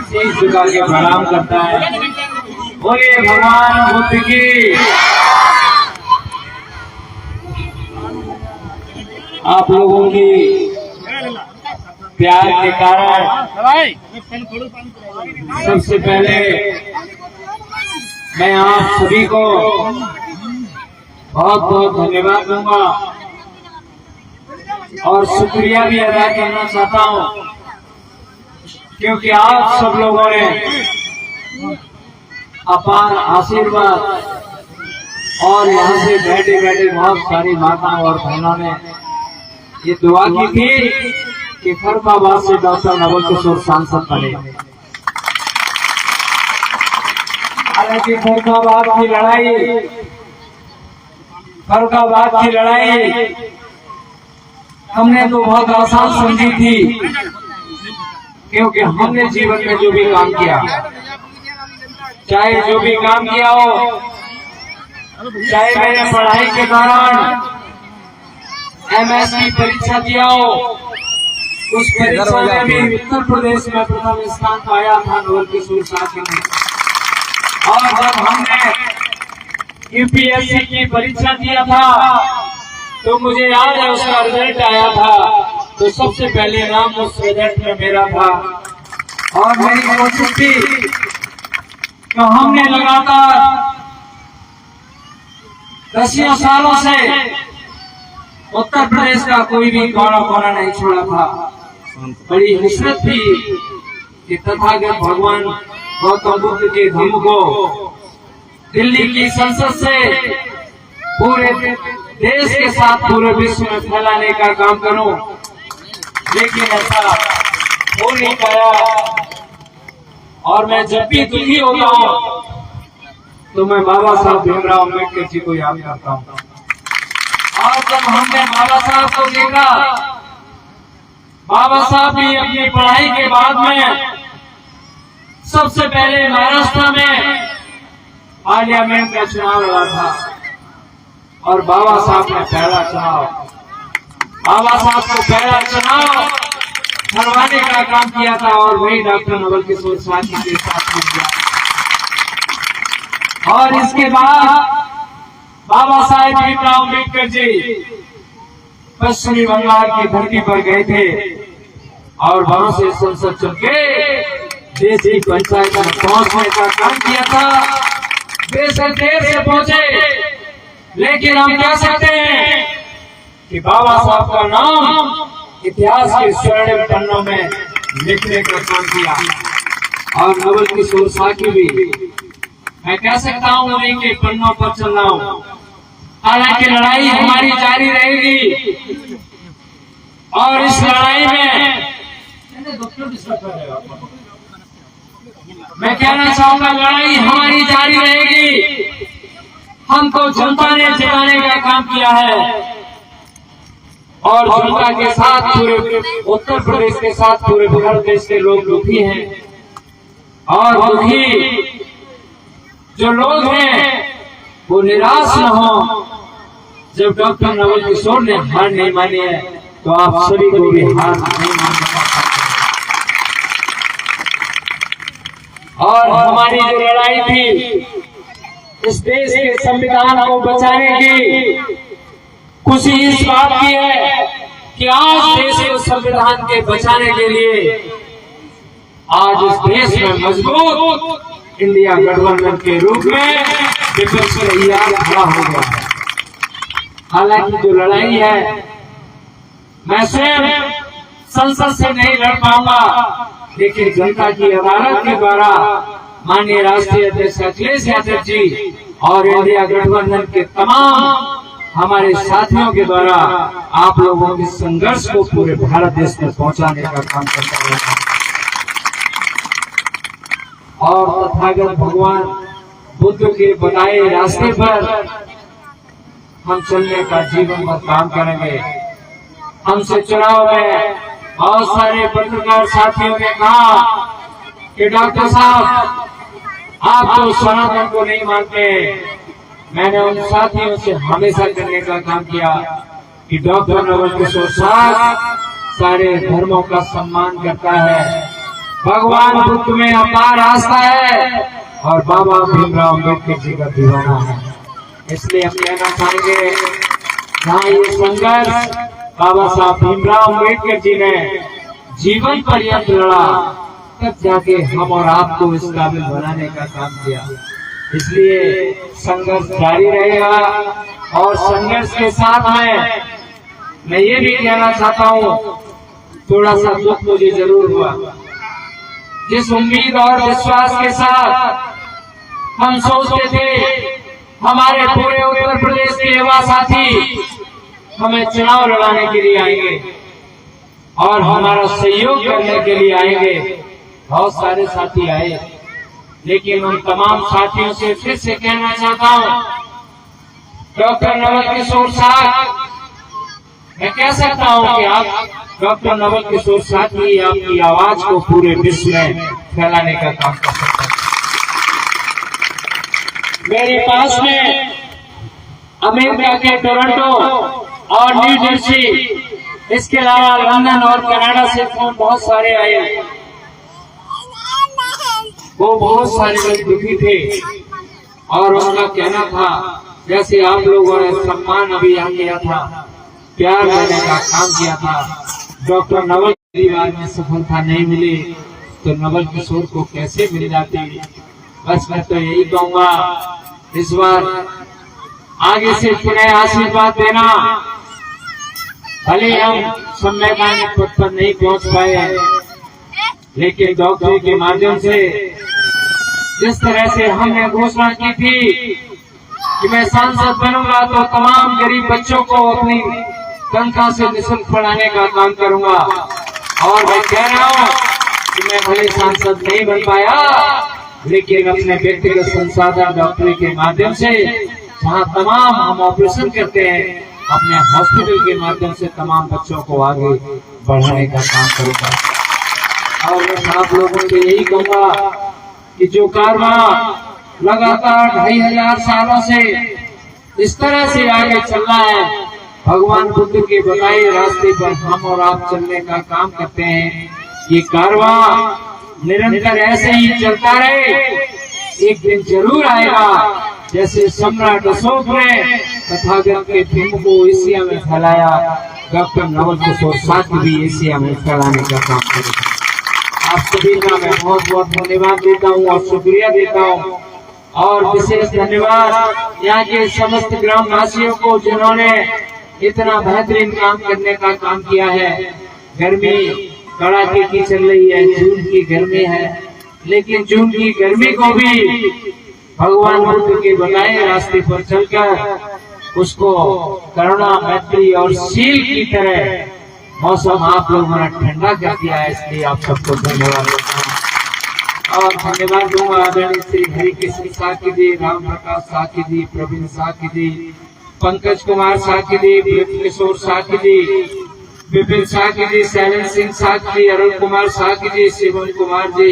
शीश झुका के प्रणाम करता है। बोलिए भगवान बुद्ध की। आप लोगों की प्यार के कारण सबसे पहले मैं आप सभी को बहुत बहुत धन्यवाद दूंगा और शुक्रिया भी अदा करना चाहता हूं, क्योंकि आप सब लोगों ने अपार आशीर्वाद और यहाँ से बैठे बैठे बहुत सारी माताओं और बहनों ने ये दुआ की थी कि फरुखाबाद से डॉक्टर नवल किशोर सांसद बने। हालांकि फरुखाबाद की लड़ाई हमने तो बहुत आसान समझी थी, क्योंकि हमने जीवन में जो भी काम किया, चाहे जो भी काम किया हो, चाहे मैंने पढ़ाई के दौरान MS की परीक्षा दिया हो, उस परीक्षा में भी उत्तर प्रदेश में प्रथम स्थान पाया था नवल किशोर साहब ने। और जब हमने UPSC की परीक्षा दिया था तो मुझे याद है उसका रिजल्ट आया था, तो सबसे पहले नाम उस रिजल्ट में मेरा था। और मेरी कोशिश थी तो हमने लगातार 10 सालों से उत्तर प्रदेश का कोई भी कोना कोना नहीं छोड़ा था। बड़ी हसरत थी कि तथागत भगवान गौतम बुद्ध के धम्म को दिल्ली की संसद से पूरे देश के साथ पूरे विश्व में फैलाने का काम करूं, लेकिन ऐसा हो नहीं पाया। और मैं जब भी दुखी होता हूं तो मैं बाबा साहब भीमराव अम्बेडकर जी को याद करता हूं। और जब हमने बाबा साहब को देखा, बाबा साहब भी अपनी पढ़ाई के बाद में सबसे पहले महाराष्ट्र में पार्लियामेंट का चुनाव लड़ा था और बाबा साहब ने पहला चुनाव हरवाने का काम किया था और वही डॉक्टर नवल किशोर साहब के साथ में किया। और इसके बाद बाबा साहेब भीमराव अम्बेडकर जी पश्चिमी बंगाल की धरती पर गए थे और वहां से संसद चुन के देश की पंचायत में पहुंचने का काम किया था। बेशक देर से पहुंचे, लेकिन हम कह सकते हैं कि बाबा साहब का नाम इतिहास के स्वर्णिम पन्नों में लिखने का काम किया। और नवल किशोर साहब की भी मैं कह सकता हूँ उन्हीं के पन्नों पर चल रहा हूँ। हालांकि लड़ाई हमारी जारी रहेगी और इस लड़ाई में मैं कहना चाहूंगा, लड़ाई हमारी जारी रहेगी। हमको जनता ने जिताने का काम किया है और जनता के साथ पूरे उत्तर प्रदेश के साथ पूरे भारत देश के लोग दुखी हैं। और दुखी जो लोग हैं वो निराश न हो। जब डॉक्टर नवल किशोर ने हार नहीं मानी है तो आप सभी को भी हार नहीं मानना चाहिए। और हमारी जो लड़ाई थी इस देश के संविधान को बचाने की, खुशी इस बात की है कि आज देश के संविधान के बचाने के लिए आज इस देश में मजबूत इंडिया गठबंधन के रूप में विपक्ष तैयार खड़ा हो गया है। हालांकि जो लड़ाई है मैं स्वयं संसद से नहीं लड़ पाऊंगा, लेकिन जनता की अदालत के द्वारा माननीय राष्ट्रीय अध्यक्ष अखिलेश यादव जी और इंडिया गठबंधन के तमाम हमारे साथियों के द्वारा आप लोगों के संघर्ष को पूरे भारत देश में पहुंचाने का काम करता रहेगा। और तथागत भगवान बुद्ध के बताए रास्ते पर हम चलने का जीवन भर काम करेंगे। हमसे चुनाव में बहुत सारे पत्रकार साथियों ने कहा कि डॉक्टर साहब आप तो सनातन को नहीं मानते। मैंने उन साथियों से हमेशा करने का काम किया कि डॉक्टर नवल किशोर साहब सारे धर्मों का सम्मान करता है भगवान बुद्ध में अपार आस्था है और बाबा भीमराव अम्बेडकर जी का दीवाना है। इसलिए हम कहना चाहेंगे, जहाँ ये संघर्ष बाबा साहब भीमराव अम्बेडकर जी ने जीवन पर्यंत लड़ा, तब जाके हम और आपको इस काबिल बनाने का काम किया। इसलिए संघर्ष जारी रहेगा और संघर्ष के साथ मैं ये भी कहना चाहता हूँ, थोड़ा सा दुख मुझे जरूर हुआ। जिस उम्मीद और विश्वास के साथ हम सोचते थे हमारे पूरे उत्तर प्रदेश के युवा साथी हमें चुनाव लड़ाने के लिए आएंगे और हमारा सहयोग करने के लिए आएंगे, बहुत सारे साथी आए, लेकिन उन तमाम साथियों से फिर से कहना चाहता हूँ, डॉक्टर नवल किशोर साहब, मैं कह सकता हूँ कि आप डॉक्टर नवल किशोर साहब ही आपकी आवाज को पूरे विश्व में फैलाने का काम कर सकते हैं। मेरे पास में अमेरिका के टोरंटो और न्यू जर्सी, इसके अलावा लंदन और कनाडा से फोन बहुत सारे आए। वो बहुत सारे लोग दुखी थे और उनका कहना था, जैसे आप लोगों ने सम्मान अभियान किया था, प्यार देने का काम किया था, डॉक्टर नवल परिवार में सफलता नहीं मिली तो नवल किशोर को कैसे मिल जाती। बस मैं तो यही कहूंगा, इस बार आगे से पुनः आशीर्वाद देना। भले हम संवैधानिक पद पर नहीं पहुंच पाए, लेकिन डॉक्टरी के माध्यम से जिस तरह से हमने घोषणा की थी कि मैं सांसद बनूंगा तो तमाम गरीब बच्चों को अपनी तनख्वाह से निःशुल्क पढ़ाने का काम करूंगा, और मैं कह रहा हूं कि मैं भले सांसद नहीं बन पाया, लेकिन अपने व्यक्तिगत संसाधन डॉक्टरी के माध्यम से जहां तमाम हम ऑपरेशन करते हैं, अपने हॉस्पिटल के माध्यम से तमाम बच्चों को आगे बढ़ाने का काम करूंगा। और मैं आप लोगों से यही कहूंगा कि जो कारवां लगातार 2500 सालों से इस तरह से आगे चल रहा है, भगवान बुद्ध के बताए रास्ते पर हम और आप चलने का काम करते हैं। ये कारवां निरंतर ऐसे ही चलता रहे, एक दिन जरूर आएगा जैसे सम्राट अशोक ने तथागत के धर्म को एशिया में फैलाया, डॉक्टर नवल किशोर साहब भी एशिया में फैलाने का काम करेगा। आप सभी का मैं बहुत बहुत धन्यवाद देता हूँ और शुक्रिया देता हूँ, और विशेष धन्यवाद यहाँ के समस्त ग्रामवासियों को जिन्होंने इतना बेहतरीन काम करने का काम किया है। गर्मी कड़ाके की चल रही है, जून की गर्मी है, लेकिन जून की गर्मी को भी भगवान बुद्ध के बताए रास्ते पर चलकर उसको करुणा, मैत्री और शील की तरह मौसम आप लोगों ने ठंडा कर दिया है। इसलिए आप सबको धन्यवाद देता हूँ और धन्यवाद दूंगा आदरणीय श्री हरिकृष्ण साकी जी, राम प्रकाश साकी जी, प्रवीण साकी जी, पंकज कुमार साकी जी, ब्रज किशोर साकी जी, विपिन साकी जी, शैलेंद्र सिंह साकी जी, अरुण कुमार साकी जी, शिवम कुमार जी।